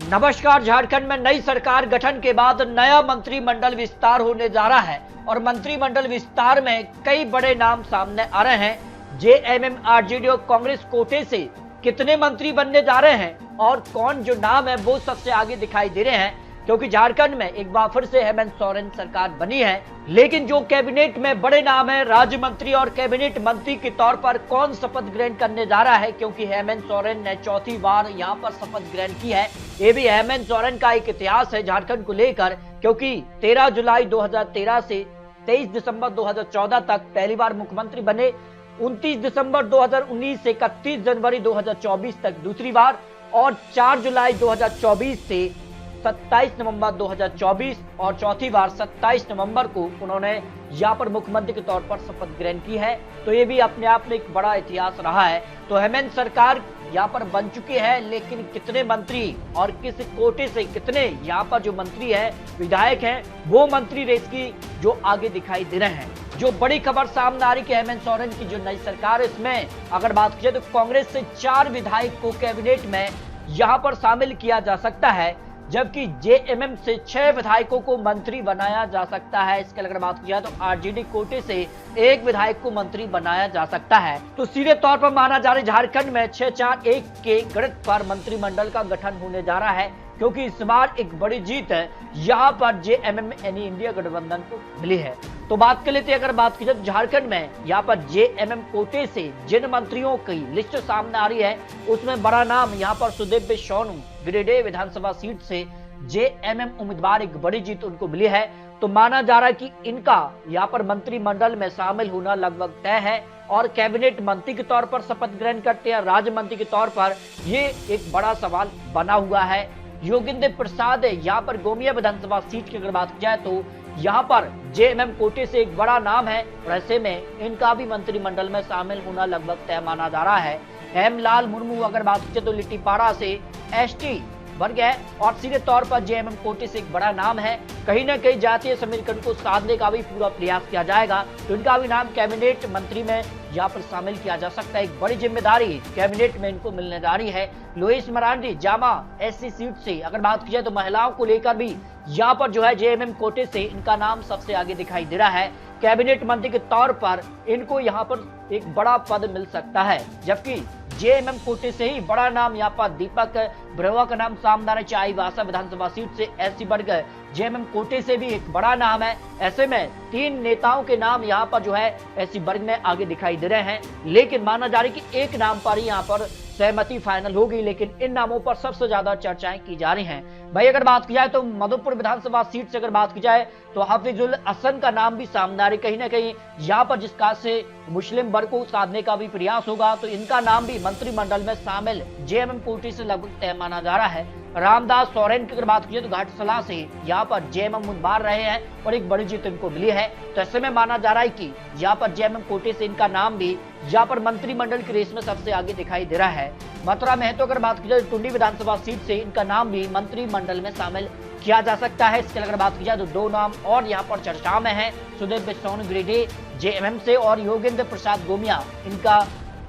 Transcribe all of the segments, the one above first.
नमस्कार। झारखंड में नई सरकार गठन के बाद नया मंत्रिमंडल विस्तार होने जा रहा है और मंत्रिमंडल विस्तार में कई बड़े नाम सामने आ रहे हैं। जेएमएम, आरजेडी और कांग्रेस कोटे से कितने मंत्री बनने जा रहे हैं और कौन जो नाम है वो सबसे आगे दिखाई दे रहे हैं, क्योंकि झारखंड में एक बार फिर से हेमंत सोरेन सरकार बनी है। लेकिन जो कैबिनेट में बड़े नाम है, राज्य मंत्री और कैबिनेट मंत्री के तौर पर कौन शपथ ग्रहण करने जा रहा है, क्योंकि हेमंत सोरेन ने चौथी बार यहां पर शपथ ग्रहण की है। ये भी हेमंत सोरेन का एक इतिहास है झारखंड को लेकर, क्योंकि 13 जुलाई 2013 से 23 दिसंबर 2014 तक पहली बार मुख्यमंत्री बने, 29 दिसंबर 2019 से 31 जनवरी 2024 तक दूसरी बार, और 4 जुलाई 2024 से 27 नवंबर 2024 और चौथी बार 27 नवंबर को उन्होंने यहाँ पर मुख्यमंत्री के तौर पर शपथ ग्रहण की है। तो ये भी अपने आप में एक बड़ा इतिहास रहा है। तो हेमंत सरकार यहाँ पर बन चुकी है, लेकिन कितने मंत्री और किस कोटे से कितने यहाँ पर जो मंत्री है, विधायक हैं, वो मंत्री रेस की जो आगे दिखाई दे रहे हैं। जो बड़ी खबर सामने आ रही है हेमंत सोरेन की जो नई सरकार है, इसमें अगर बात की जाए तो कांग्रेस से 4 विधायक को कैबिनेट में यहाँ पर शामिल किया जा सकता है, जबकि जेएमएम से 6 विधायकों को मंत्री बनाया जा सकता है। इसके अगर बात की जाए तो आरजेडी कोटे से 1 विधायक को मंत्री बनाया जा सकता है। तो सीधे तौर पर माना जा रहा है झारखंड में 6-4-1 के गणित पर मंत्रिमंडल का गठन होने जा रहा है, क्योंकि इस बार एक बड़ी जीत है यहाँ पर जेएमएम यानी इंडिया गठबंधन को मिली है। तो बात कर लेते हैं, अगर बात की जाए झारखंड में यहाँ पर जेएमएम कोटे से जिन मंत्रियों की लिस्ट सामने आ रही है, उसमें बड़ा नाम यहाँ पर सुदिव्य सोनू गिरिडीह विधानसभा सीट से जेएमएम उम्मीदवार, एक बड़ी जीत उनको मिली है। तो माना जा रहा है कि इनका यहाँ पर मंत्रिमंडल में शामिल होना लगभग तय है और कैबिनेट मंत्री के तौर पर शपथ ग्रहण करते हैं, राज्य मंत्री के तौर पर, ये एक बड़ा सवाल बना हुआ है। योगेंद्र प्रसाद यहाँ पर गोमिया विधानसभा सीट की अगर बात की जाए तो यहाँ पर जेएमएम कोटे से एक बड़ा नाम है और ऐसे में इनका भी मंत्रिमंडल में शामिल होना लगभग तय माना जा रहा है। हेमलाल मुर्मू अगर बात की जाए तो लिट्टीपाड़ा से एसटी वर्ग है और सीधे तौर पर जेएमएम कोटे से एक बड़ा नाम है। कहीं ना कहीं जातीय समीकरण को साधने का भी पूरा प्रयास किया जाएगा, तो इनका भी नाम कैबिनेट मंत्री में यहाँ पर शामिल किया जा सकता है। एक बड़ी जिम्मेदारी कैबिनेट में इनको मिलने जा रही है। Louis Marandi Jama SC seat से अगर बात की जाए तो महिलाओं को लेकर भी यहाँ पर जो है जेएमएम कोटे से इनका नाम सबसे आगे दिखाई दे रहा है। कैबिनेट मंत्री के तौर पर इनको यहाँ पर एक बड़ा पद मिल सकता है, जबकि जेएमएम कोटे से ही बड़ा नाम यहाँ पर दीपक ब्रह्मा का नाम सामने आ रहा है। चाईबासा विधानसभा सीट से एससी वर्ग जेएमएम कोटे से भी एक बड़ा नाम है। ऐसे में 3 नेताओं के नाम यहाँ पर जो है एससी वर्ग में आगे दिखाई दे रहे हैं, लेकिन माना जा रहा है कि एक नाम पर ही यहाँ पर सहमति फाइनल होगी, लेकिन इन नामों पर सबसे ज्यादा चर्चाएं की जा रही हैं। भाई अगर बात की जाए तो मधुपुर विधानसभा सीट से अगर बात की जाए तो हाफिजुल हसन का नाम भी सामने आ रही, कहीं ना कहीं यहाँ पर जिस खास से मुस्लिम वर्ग को साधने का भी प्रयास होगा, तो इनका नाम भी मंत्रिमंडल में शामिल जेएमएम कोटे से लगभग तय माना जा रहा है। रामदास सोरेन की अगर बात की जाए तो घाटशिला से यहाँ पर जेएमएम उम्मीदवार रहे हैं और एक बड़ी जीत इनको मिली है। तो ऐसे में माना जा रहा है कि यहाँ पर जेएमएम कोटे से इनका नाम भी यहाँ पर मंत्रिमंडल की रेस में सबसे आगे दिखाई दे रहा है। मथुरा महतो अगर बात की जाए तो टुंडी विधानसभा सीट से इनका नाम भी मंत्रिमंडल में शामिल किया जा सकता है। इसके अगर बात की जाए तो 2 नाम और यहाँ पर चर्चा में है, सुदिव्य सोनू गिरिडीह जेएमएम से और योगेंद्र प्रसाद गोमिया, इनका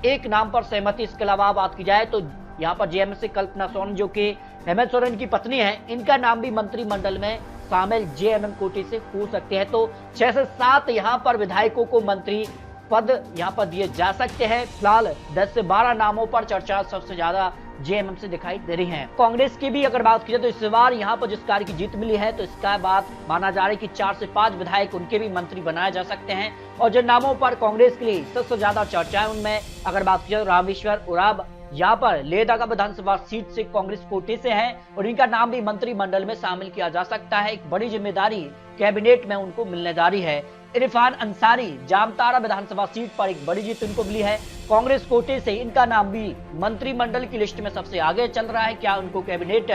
एक नाम पर सहमति। इसके अलावा बात की जाए तो यहाँ पर जेएमएम से कल्पना सोरेन जो कि हेमंत सोरेन की पत्नी है, इनका नाम भी मंत्रिमंडल में शामिल जेएमएम कोटे से हो सकते हैं। तो 6 से 7 यहाँ पर विधायकों को मंत्री पद यहाँ पर दिए जा सकते हैं। फिलहाल 10 से 12 नामों पर चर्चा सबसे ज्यादा जेएमएम से दिखाई दे रही है। कांग्रेस की भी अगर बात की जाए तो इस बार यहाँ पर जिस कार्य की जीत मिली है, तो इसका बात माना जा रहा है कि 4 से 5 विधायक उनके भी मंत्री बनाए जा सकते हैं। और जिन नामों पर कांग्रेस के लिए सबसे ज्यादा चर्चा है, उनमें अगर बात की जाए तो रामेश्वर उरांव यहाँ पर लेहदागा विधानसभा सीट से कांग्रेस कोटे से है और इनका नाम भी मंत्रिमंडल में शामिल किया जा सकता है। एक बड़ी जिम्मेदारी कैबिनेट में उनको मिलने जा रही है। इरफान अंसारी जामताड़ा विधानसभा सीट पर एक बड़ी जीत उनको मिली है। कांग्रेस कोटे से इनका नाम भी मंत्रिमंडल की लिस्ट में सबसे आगे चल रहा है। क्या उनको कैबिनेट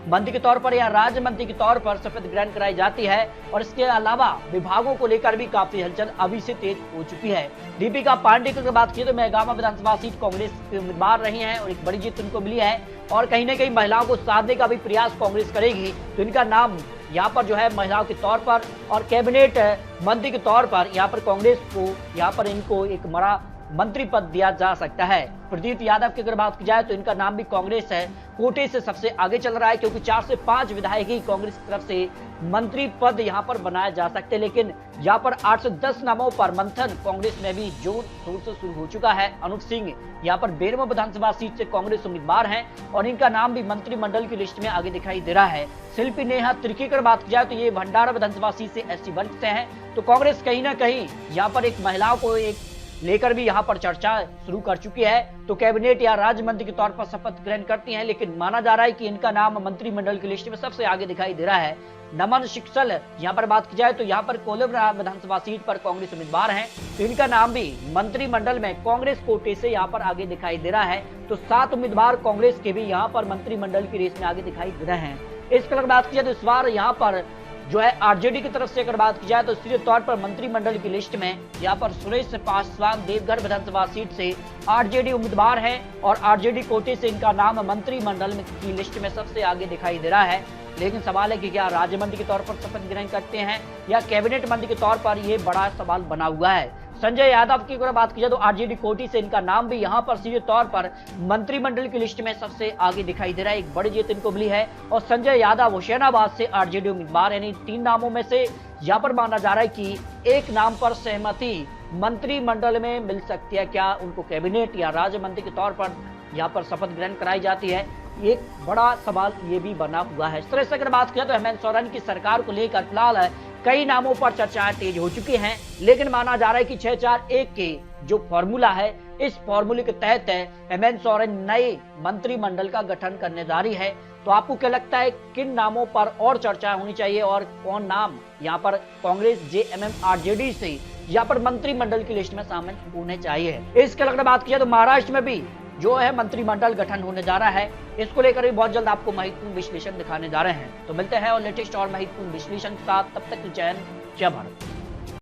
मंत्री के तौर पर या राज्य मंत्री के तौर पर शपथ ग्रहण कराई जाती है? और इसके अलावा विभागों को लेकर भी काफी हलचल अभी से तेज हो चुकी है। दीपिका पांडे की बात की तो मेहगामा विधानसभा सीट कांग्रेस के उम्मीदवार रही है और एक बड़ी जीत उनको मिली है और कहीं ना कहीं महिलाओं को साधने का भी प्रयास कांग्रेस करेगी, तो इनका नाम यहाँ पर जो है महिलाओं के तौर पर और कैबिनेट मंत्री के तौर पर यहाँ पर कांग्रेस को यहाँ पर इनको एक बड़ा मंत्री पद दिया जा सकता है। प्रदीप यादव की अगर बात की जाए तो इनका नाम भी कांग्रेस है कोटे से सबसे आगे चल रहा है, क्योंकि 4 से 5 विधायक ही कांग्रेस की तरफ से मंत्री पद यहां पर बनाया जा सकते हैं। लेकिन यहां पर 8 से 10 नामों पर मंथन कांग्रेस में भी जोर शोर से शुरू हो चुका है। अनुज सिंह यहां पर 12वां विधानसभा सीट से कांग्रेस उम्मीदवार हैं और इनका नाम भी मंत्रिमंडल की लिस्ट में आगे दिखाई दे रहा है। शिल्पी नेहा तिर्की की बात की जाए तो ये भंडारा विधानसभा सीट से एसटी वर्ग से हैं, तो कांग्रेस कहीं ना कहीं यहाँ पर एक महिलाओं को एक लेकर भी यहाँ पर चर्चा शुरू कर चुकी है। तो कैबिनेट या राज्य मंत्री के तौर पर शपथ ग्रहण करती हैं, लेकिन माना जा रहा है कि इनका नाम मंत्रिमंडल की लिस्ट में सबसे आगे दिखाई दे रहा है। नमन शिक्षल यहाँ पर बात की जाए तो यहाँ पर कोलम विधानसभा सीट पर कांग्रेस उम्मीदवार हैं, तो इनका नाम भी मंत्रिमंडल में कांग्रेस कोटे से यहाँ पर आगे दिखाई दे रहा है। तो 7 उम्मीदवार कांग्रेस के भी यहाँ पर मंत्रिमंडल की रेस में आगे दिखाई दे रहे हैं। इसके अगर बात की जाए तो इस बार यहाँ पर जो है आरजेडी की तरफ से अगर बात की जाए तो सीधे तौर पर मंत्रिमंडल की लिस्ट में यहाँ पर सुरेश पासवान देवघर विधानसभा सीट से आरजेडी उम्मीदवार है और आरजेडी कोटे से इनका नाम मंत्रिमंडल की लिस्ट में सबसे आगे दिखाई दे रहा है। लेकिन सवाल है कि क्या राज्य मंत्री के तौर पर शपथ ग्रहण करते हैं या कैबिनेट मंत्री के तौर पर, यह बड़ा सवाल बना हुआ है। संजय यादव की अगर बात की जाए तो आरजेडी कोटी से इनका नाम भी यहां पर सीधे तौर पर मंत्रिमंडल की लिस्ट में सबसे आगे दिखाई दे रहा है। एक बड़ी जीत इनको मिली है और संजय यादव होशंगाबाद से आरजेडी उम्मीदवार, यानी 3 नामों में से यहां पर माना जा रहा है कि एक नाम पर सहमति मंत्रिमंडल में मिल सकती है। क्या उनको कैबिनेट या राज्य मंत्री के तौर पर यहाँ पर शपथ ग्रहण कराई जाती है, एक बड़ा सवाल ये भी बना हुआ है। इस तरह से अगर बात किया तो हेमंत सोरेन की सरकार को लेकर फिलहाल कई नामों पर चर्चाएं तेज हो चुकी हैं, लेकिन माना जा रहा है कि 6-4-1 के जो फॉर्मूला है, इस फॉर्मूले के तहत हेमंत सोरेन नए मंत्रिमंडल का गठन करने जा रही है। तो आपको क्या लगता है किन नामों पर और चर्चा होनी चाहिए और कौन नाम यहाँ पर कांग्रेस जेएमएम आरजेडी से यहाँ पर मंत्रिमंडल की लिस्ट में शामिल होने चाहिए? इसके अगर बात की तो महाराष्ट्र में भी जो है मंत्रिमंडल गठन होने जा रहा है, इसको लेकर भी बहुत जल्द आपको महत्वपूर्ण विश्लेषण दिखाने जा रहे हैं। तो मिलते हैं और लेटेस्ट और महत्वपूर्ण विश्लेषण के साथ, तब तक जय हिंद, जय भारत।